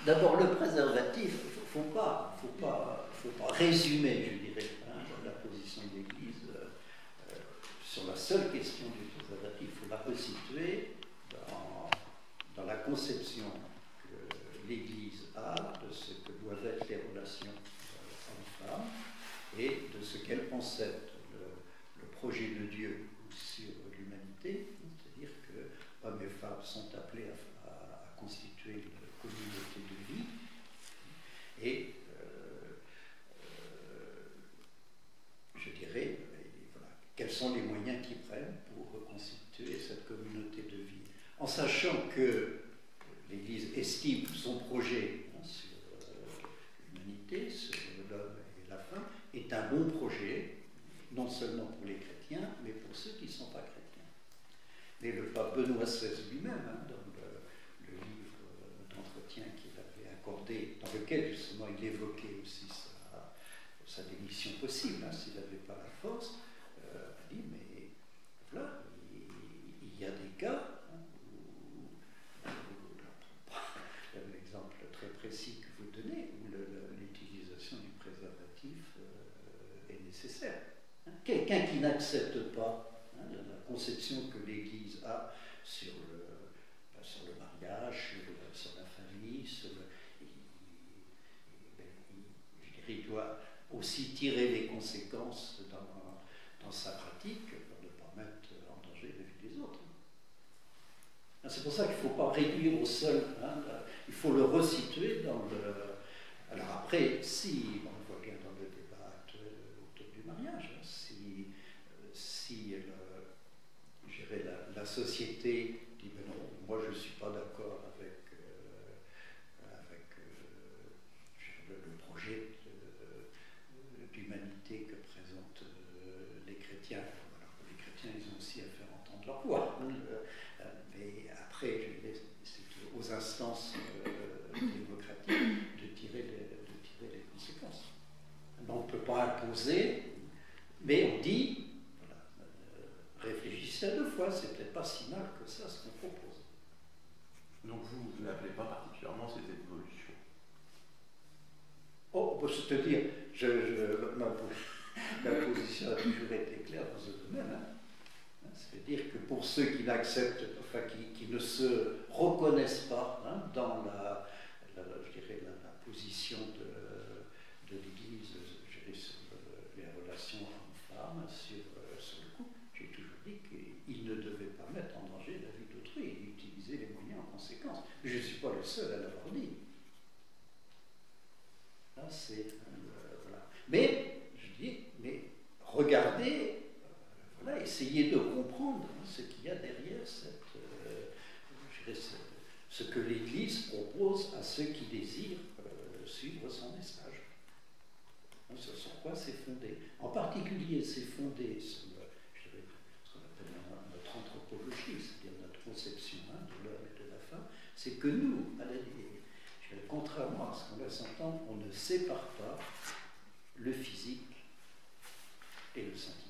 D'abord, le préservatif, il ne faut pas résumer, je dirais, hein, la position de l'Église sur la seule question du préservatif. Il faut la resituer dans la conception que l'Église a de ce que doivent être les relations hommes-femmes et de ce qu'elle concède le projet de Dieu sur l'humanité, c'est-à-dire que hommes et femmes sont appelés à constituer une communauté de vie et je dirais, voilà, quels sont les moyens qu'ils prennent pour reconstituer cette communauté de vie, en sachant que l'Église estime son projet sur l'humanité, sur l'homme et la femme, est un bon projet, non seulement pour les chrétiens, mais pour ceux qui ne sont pas chrétiens. Mais le pape Benoît XVI lui-même, hein, dans le livre d'entretien qu'il avait accordé, dans lequel justement il évoquait aussi sa démission possible, hein, s'il n'avait pas la force, a dit, mais voilà, il y a des cas, hein, où l'exemple très précis que vous donnez, où l'utilisation du préservatif est nécessaire. Hein. Quelqu'un qui n'accepte pas, hein, la conception que l'Église a sur le mariage, sur la famille, il doit aussi tirer les conséquences dans sa pratique pour ne pas mettre en danger la vie des autres. C'est pour ça qu'il ne faut pas réduire au seul, hein, il faut le resituer dans le... Alors après, si, on le voit bien dans le débat actuel autour du mariage, hein, si la société dit, mais non, moi je ne suis pas d'accord avec le projet d'humanité que présentent les chrétiens. Alors, les chrétiens, ils ont aussi à faire entendre leur voix. Mais après, c'est aux instances démocratiques de tirer les conséquences. On ne peut pas imposer, mais on dit, voilà, réfléchissez à deux fois, c'est peut-être pas si mal que ça ce qu'on propose. Donc vous n'appelez pas particulièrement cette évolution? Oh, c'est-à-dire, ma position a toujours été claire dans ce domaine. Hein. C'est-à-dire que pour ceux qui n'acceptent, enfin qui ne se reconnaissent pas, hein, dans je dirais la position de l'Église, je dirais, sur les relations hommes-femmes, sur le couple, j'ai toujours dit qu'ils ne devaient pas mettre en danger la vie d'autrui et utiliser les moyens en conséquence. Je ne suis pas le seul à l'avoir dit. Là, voilà. Mais, je dis, mais regardez, voilà, essayez de comprendre, hein, ce qu'il y a derrière ce que l'Église propose à ceux qui désirent suivre son message. Hein, sur quoi c'est fondé. En particulier, c'est fondé sur ce qu'on appelle notre anthropologie, c'est-à-dire notre conception, hein, de l'homme et de la femme. C'est que nous, contrairement à ce qu'on laisse entendre, on ne sépare pas le physique et le sentiment.